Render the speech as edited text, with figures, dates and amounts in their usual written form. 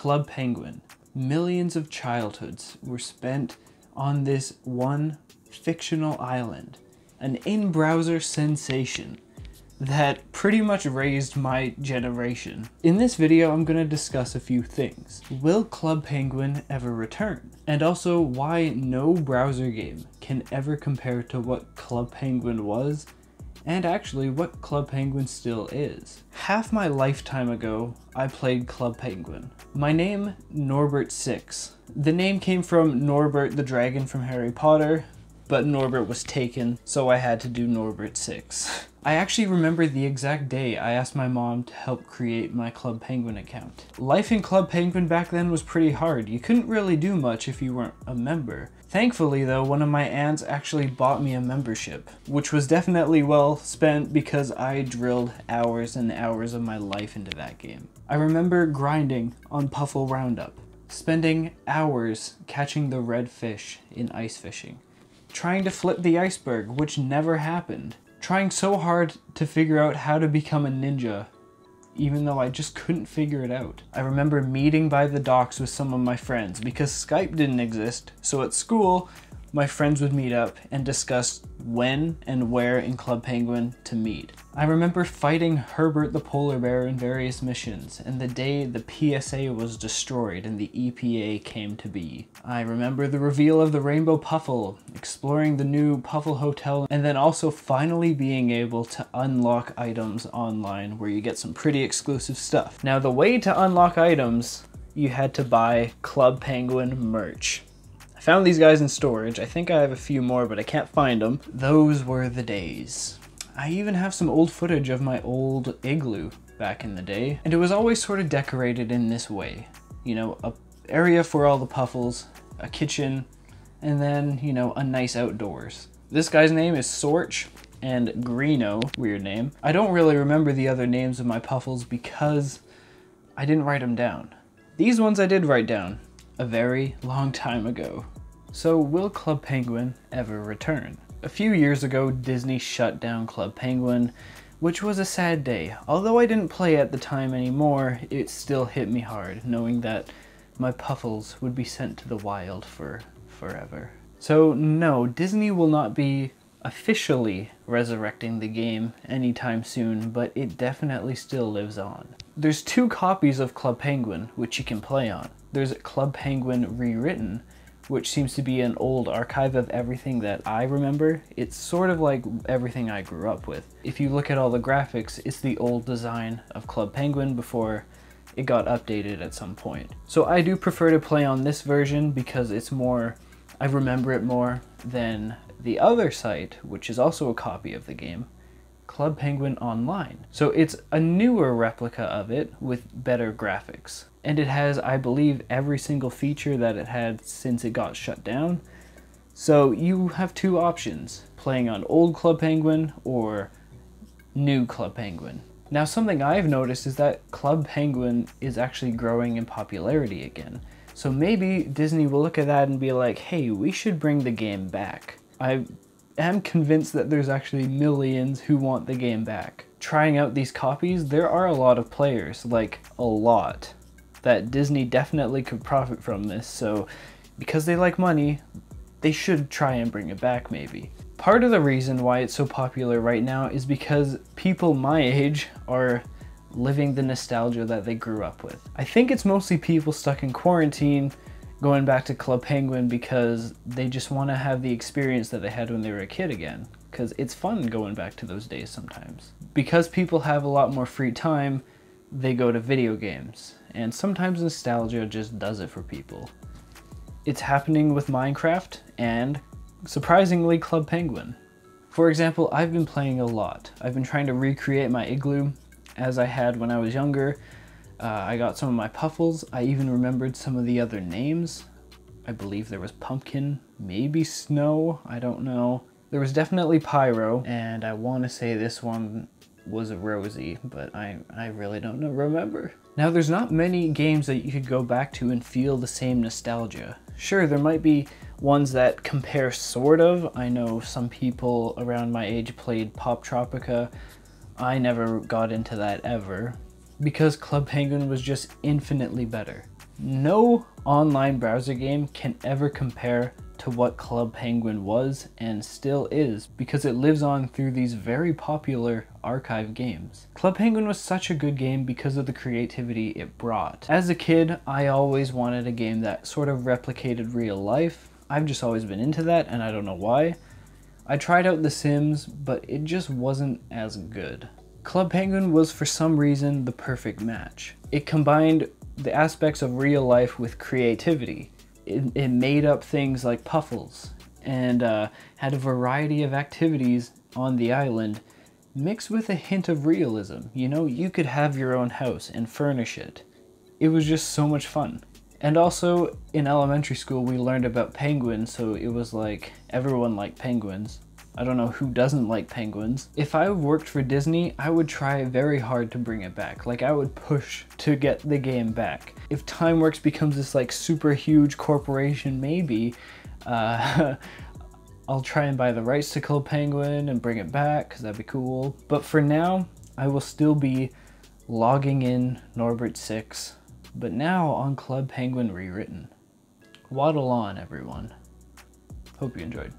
Club Penguin. Millions of childhoods were spent on this one fictional island, an in-browser sensation that pretty much raised my generation. In this video, I'm going to discuss a few things. Will Club Penguin ever return? And also why no browser game can ever compare to what Club Penguin was, and actually what Club Penguin still is. Half my lifetime ago, I played Club Penguin. My name, Norbert6. The name came from Norbert the dragon from Harry Potter, but Norbert was taken, so I had to do Norbert6. I actually remember the exact day I asked my mom to help create my Club Penguin account. Life in Club Penguin back then was pretty hard. You couldn't really do much if you weren't a member. Thankfully though, one of my aunts actually bought me a membership, which was definitely well spent because I drilled hours and hours of my life into that game. I remember grinding on Puffle Roundup, spending hours catching the red fish in ice fishing, trying to flip the iceberg, which never happened, trying so hard to figure out how to become a ninja, even though I just couldn't figure it out. I remember meeting by the docks with some of my friends because Skype didn't exist, so at school, my friends would meet up and discuss when and where in Club Penguin to meet. I remember fighting Herbert the polar bear in various missions, and the day the PSA was destroyed and the EPA came to be. I remember the reveal of the Rainbow Puffle, exploring the new Puffle Hotel, and then also finally being able to unlock items online where you get some pretty exclusive stuff. Now the way to unlock items, you had to buy Club Penguin merch. Found these guys in storage. I think I have a few more, but I can't find them. Those were the days. I even have some old footage of my old igloo back in the day, and it was always sort of decorated in this way. You know, a area for all the puffles, a kitchen, and then, you know, a nice outdoors. This guy's name is Sorch, and Greeno, weird name. I don't really remember the other names of my puffles because I didn't write them down. These ones I did write down a very long time ago. So will Club Penguin ever return? A few years ago, Disney shut down Club Penguin, which was a sad day. Although I didn't play at the time anymore, it still hit me hard, knowing that my puffles would be sent to the wild for forever. So no, Disney will not be officially resurrecting the game anytime soon, but it definitely still lives on. There's 2 copies of Club Penguin, which you can play on. There's Club Penguin Rewritten, which seems to be an old archive of everything that I remember. It's sort of like everything I grew up with. If you look at all the graphics, it's the old design of Club Penguin before it got updated at some point. So I do prefer to play on this version because it's more, I remember it more than the other site, which is also a copy of the game, Club Penguin Online. So it's a newer replica of it with better graphics. And it has, I believe, every single feature that it had since it got shut down. So you have 2 options, playing on old Club Penguin or new Club Penguin. Now something I've noticed is that Club Penguin is actually growing in popularity again. So maybe Disney will look at that and be like, hey, we should bring the game back. I am convinced that there's actually millions who want the game back. Trying out these copies, there are a lot of players, like a lot, that Disney definitely could profit from this, so because they like money, they should try and bring it back maybe. Part of the reason why it's so popular right now is because people my age are living the nostalgia that they grew up with. I think it's mostly people stuck in quarantine going back to Club Penguin because they just want to have the experience that they had when they were a kid again, because it's fun going back to those days sometimes. Because people have a lot more free time, they go to video games, and sometimes nostalgia just does it for people. It's happening with Minecraft and, surprisingly, Club Penguin. For example, I've been playing a lot. I've been trying to recreate my igloo as I had when I was younger. I got some of my puffles. I even remembered some of the other names. I believe there was Pumpkin, maybe Snow, I don't know. There was definitely Pyro, and I want to say this one was a Rosie, but I really don't remember. Now there's not many games that you could go back to and feel the same nostalgia. Sure, there might be ones that compare sort of. I know some people around my age played Pop Tropica. I never got into that ever, because Club Penguin was just infinitely better. No online browser game can ever compare to what Club Penguin was and still is, because it lives on through these very popular archive games. Club Penguin was such a good game because of the creativity it brought. As a kid, I always wanted a game that sort of replicated real life. I've just always been into that, and I don't know why. I tried out The Sims, but it just wasn't as good. Club Penguin was, for some reason, the perfect match. It combined the aspects of real life with creativity. It made up things like puffles and had a variety of activities on the island mixed with a hint of realism. You know, you could have your own house and furnish it. It was just so much fun. And also, in elementary school, we learned about penguins, so it was like everyone liked penguins. I don't know who doesn't like penguins. If I worked for Disney, I would try very hard to bring it back. Like, I would push to get the game back. If Timeworks becomes this like super huge corporation, maybe, I'll try and buy the rights to Club Penguin and bring it back, because that'd be cool. But for now, I will still be logging in Norbert 6, but now on Club Penguin Rewritten. Waddle on, everyone. Hope you enjoyed.